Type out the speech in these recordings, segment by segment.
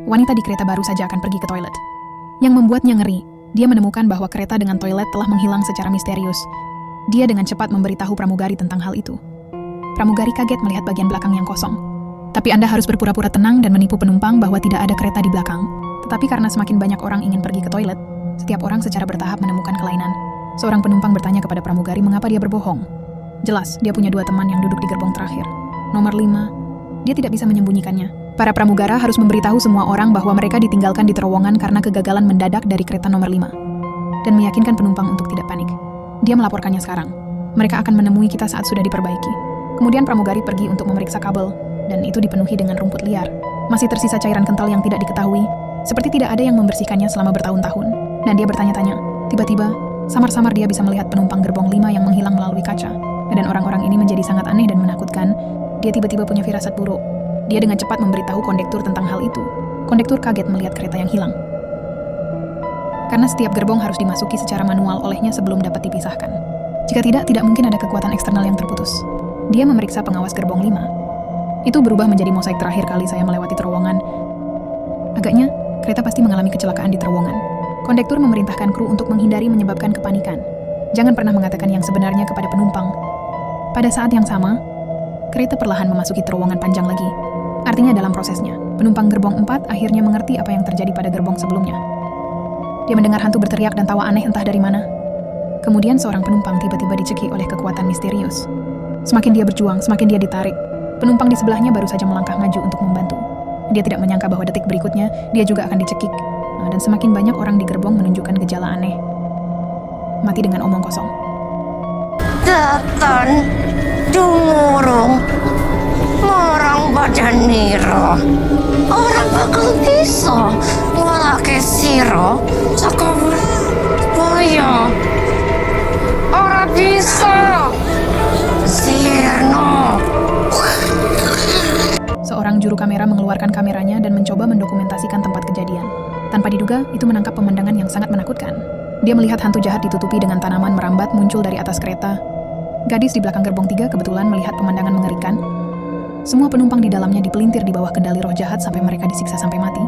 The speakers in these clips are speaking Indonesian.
Wanita di kereta baru saja akan pergi ke toilet. Yang membuatnya ngeri, dia menemukan bahwa kereta dengan toilet telah menghilang secara misterius. Dia dengan cepat memberitahu pramugari tentang hal itu. Pramugari kaget melihat bagian belakang yang kosong. Tapi Anda harus berpura-pura tenang dan menipu penumpang bahwa tidak ada kereta di belakang. Tetapi karena semakin banyak orang ingin pergi ke toilet, setiap orang secara bertahap menemukan kelainan. Seorang penumpang bertanya kepada pramugari mengapa dia berbohong. Jelas, dia punya 2 teman yang duduk di gerbong terakhir. Nomor 5, dia tidak bisa menyembunyikannya. Para pramugara harus memberitahu semua orang bahwa mereka ditinggalkan di terowongan karena kegagalan mendadak dari kereta nomor 5. Dan meyakinkan penumpang untuk tidak panik. Dia melaporkannya sekarang. Mereka akan menemui kita saat sudah diperbaiki. Kemudian pramugari pergi untuk memeriksa kabel, dan itu dipenuhi dengan rumput liar. Masih tersisa cairan kental yang tidak diketahui, seperti tidak ada yang membersihkannya selama bertahun-tahun. Dan dia bertanya-tanya. Tiba-tiba, samar-samar dia bisa melihat penumpang gerbong 5 yang menghilang melalui kaca. Dan orang-orang ini menjadi sangat aneh dan menakutkan. Dia tiba-tiba punya firasat buruk. Dia dengan cepat memberitahu kondektur tentang hal itu. Kondektur kaget melihat kereta yang hilang. Karena setiap gerbong harus dimasuki secara manual olehnya sebelum dapat dipisahkan. Jika tidak mungkin ada kekuatan eksternal yang terputus. Dia memeriksa pengawas gerbong 5. Itu berubah menjadi mosaik terakhir kali saya melewati terowongan. Agaknya, kereta pasti mengalami kecelakaan di terowongan. Kondektur memerintahkan kru untuk menghindari menyebabkan kepanikan. Jangan pernah mengatakan yang sebenarnya kepada penumpang. Pada saat yang sama, kereta perlahan memasuki terowongan panjang lagi. Artinya dalam prosesnya, penumpang gerbong 4 akhirnya mengerti apa yang terjadi pada gerbong sebelumnya. Dia mendengar hantu berteriak dan tawa aneh entah dari mana. Kemudian seorang penumpang tiba-tiba dicekik oleh kekuatan misterius. Semakin dia berjuang, semakin dia ditarik. Penumpang di sebelahnya baru saja melangkah maju untuk membantu. Dia tidak menyangka bahwa detik berikutnya, dia juga akan dicekik. Dan semakin banyak orang di gerbong menunjukkan gejala aneh. Mati dengan omong kosong. Datan, dumurung, orang badan niro, orang bakal bisa ngelake siro, sakabur boyo, orang bisa, sirno. Seorang juru kamera mengeluarkan kameranya dan mencoba mendokumentasikan tempat kejadian. Tanpa diduga, itu menangkap pemandangan yang sangat menakutkan. Dia melihat hantu jahat ditutupi dengan tanaman merambat muncul dari atas kereta. Gadis di belakang gerbong 3 kebetulan melihat pemandangan mengerikan. Semua penumpang di dalamnya dipelintir di bawah kendali roh jahat sampai mereka disiksa sampai mati.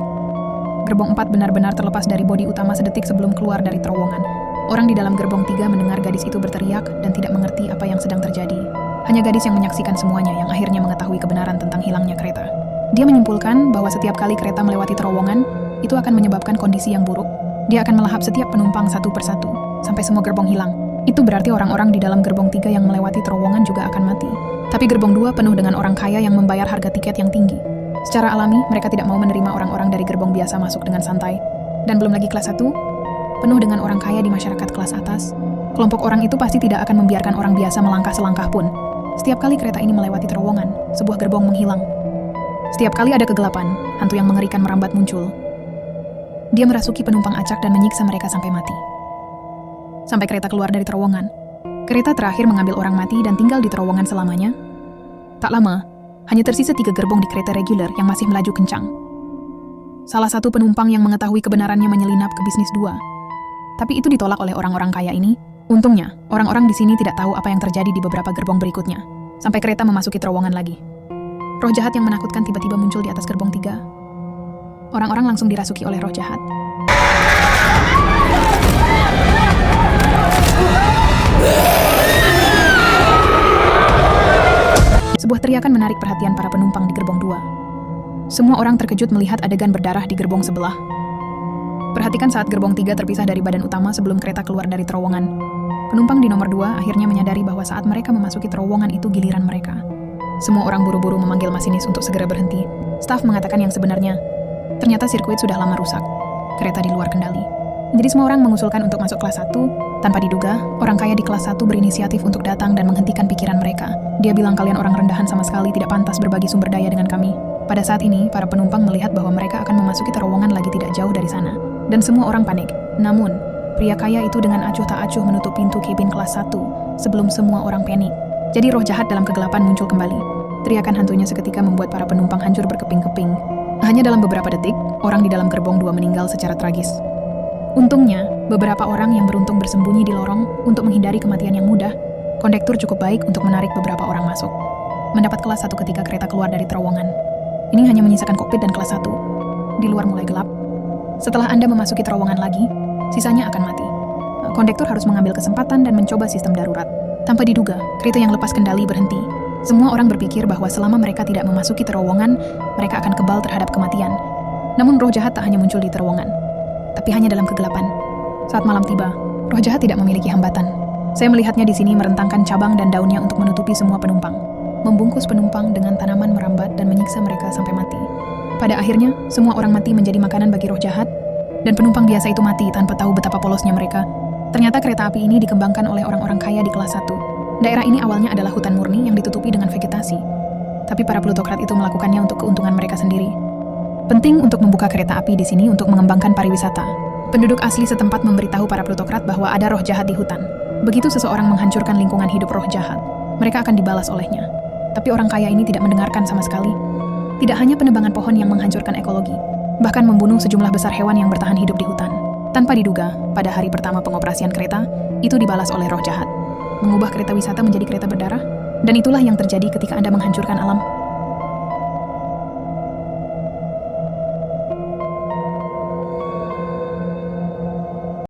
Gerbong 4 benar-benar terlepas dari bodi utama sedetik sebelum keluar dari terowongan. Orang di dalam gerbong 3 mendengar gadis itu berteriak dan tidak mengerti apa yang sedang terjadi. Hanya gadis yang menyaksikan semuanya yang akhirnya mengetahui kebenaran tentang hilangnya kereta. Dia menyimpulkan bahwa setiap kali kereta melewati terowongan, itu akan menyebabkan kondisi yang buruk. Dia akan melahap setiap penumpang satu persatu, sampai semua gerbong hilang. Itu berarti orang-orang di dalam gerbong 3 yang melewati terowongan juga akan mati. Tapi gerbong 2 penuh dengan orang kaya yang membayar harga tiket yang tinggi. Secara alami, mereka tidak mau menerima orang-orang dari gerbong biasa masuk dengan santai. Dan belum lagi kelas 1, penuh dengan orang kaya di masyarakat kelas atas. Kelompok orang itu pasti tidak akan membiarkan orang biasa melangkah selangkah pun. Setiap kali kereta ini melewati terowongan, sebuah gerbong menghilang. Setiap kali ada kegelapan, hantu yang mengerikan merambat muncul. Dia merasuki penumpang acak dan menyiksa mereka sampai mati. Sampai kereta keluar dari terowongan. Kereta terakhir mengambil orang mati dan tinggal di terowongan selamanya. Tak lama, hanya tersisa 3 gerbong di kereta reguler yang masih melaju kencang. Salah satu penumpang yang mengetahui kebenarannya menyelinap ke bisnis 2. Tapi itu ditolak oleh orang-orang kaya ini. Untungnya, orang-orang di sini tidak tahu apa yang terjadi di beberapa gerbong berikutnya. Sampai kereta memasuki terowongan lagi. Roh jahat yang menakutkan tiba-tiba muncul di atas gerbong 3. Orang-orang langsung dirasuki oleh roh jahat. Sebuah teriakan menarik perhatian para penumpang di gerbong 2. Semua orang terkejut melihat adegan berdarah di gerbong sebelah. Perhatikan saat gerbong 3 terpisah dari badan utama sebelum kereta keluar dari terowongan. Penumpang di nomor 2 akhirnya menyadari bahwa saat mereka memasuki terowongan itu giliran mereka. Semua orang buru-buru memanggil masinis untuk segera berhenti. Staf mengatakan yang sebenarnya. Ternyata sirkuit sudah lama rusak. Kereta di luar kendali. Jadi semua orang mengusulkan untuk masuk kelas 1. Tanpa diduga, orang kaya di kelas 1 berinisiatif untuk datang dan menghentikan pikiran mereka. Dia bilang kalian orang rendahan sama sekali tidak pantas berbagi sumber daya dengan kami. Pada saat ini, para penumpang melihat bahwa mereka akan memasuki terowongan lagi tidak jauh dari sana. Dan semua orang panik. Namun, pria kaya itu dengan acuh tak acuh menutup pintu kabin kelas 1 sebelum semua orang panik. Jadi roh jahat dalam kegelapan muncul kembali. Teriakan hantunya seketika membuat para penumpang hancur berkeping-keping. Hanya dalam beberapa detik, orang di dalam gerbong 2 meninggal secara tragis. Untungnya, beberapa orang yang beruntung bersembunyi di lorong untuk menghindari kematian yang mudah. Kondektur cukup baik untuk menarik beberapa orang masuk. Mendapat kelas 1 ketika kereta keluar dari terowongan. Ini hanya menyisakan kokpit dan kelas 1. di luar mulai gelap. Setelah Anda memasuki terowongan lagi, sisanya akan mati. Kondektur harus mengambil kesempatan dan mencoba sistem darurat. Tanpa diduga, kereta yang lepas kendali berhenti. Semua orang berpikir bahwa selama mereka tidak memasuki terowongan, mereka akan kebal terhadap kematian. Namun roh jahat tak hanya muncul di terowongan, tapi hanya dalam kegelapan. Saat malam tiba, roh jahat tidak memiliki hambatan. Saya melihatnya di sini merentangkan cabang dan daunnya untuk menutupi semua penumpang, membungkus penumpang dengan tanaman merambat dan menyiksa mereka sampai mati. Pada akhirnya, semua orang mati menjadi makanan bagi roh jahat, dan penumpang biasa itu mati tanpa tahu betapa polosnya mereka. Ternyata kereta api ini dikembangkan oleh orang-orang kaya di kelas 1. Daerah ini awalnya adalah hutan murni yang ditutupi dengan vegetasi. Tapi para plutokrat itu melakukannya untuk keuntungan mereka sendiri. Penting untuk membuka kereta api di sini untuk mengembangkan pariwisata. Penduduk asli setempat memberitahu para plutokrat bahwa ada roh jahat di hutan. Begitu seseorang menghancurkan lingkungan hidup roh jahat, mereka akan dibalas olehnya. Tapi orang kaya ini tidak mendengarkan sama sekali. Tidak hanya penebangan pohon yang menghancurkan ekologi, bahkan membunuh sejumlah besar hewan yang bertahan hidup di hutan. Tanpa diduga, pada hari pertama pengoperasian kereta, itu dibalas oleh roh jahat. Mengubah kereta wisata menjadi kereta berdarah, dan itulah yang terjadi ketika Anda menghancurkan alam.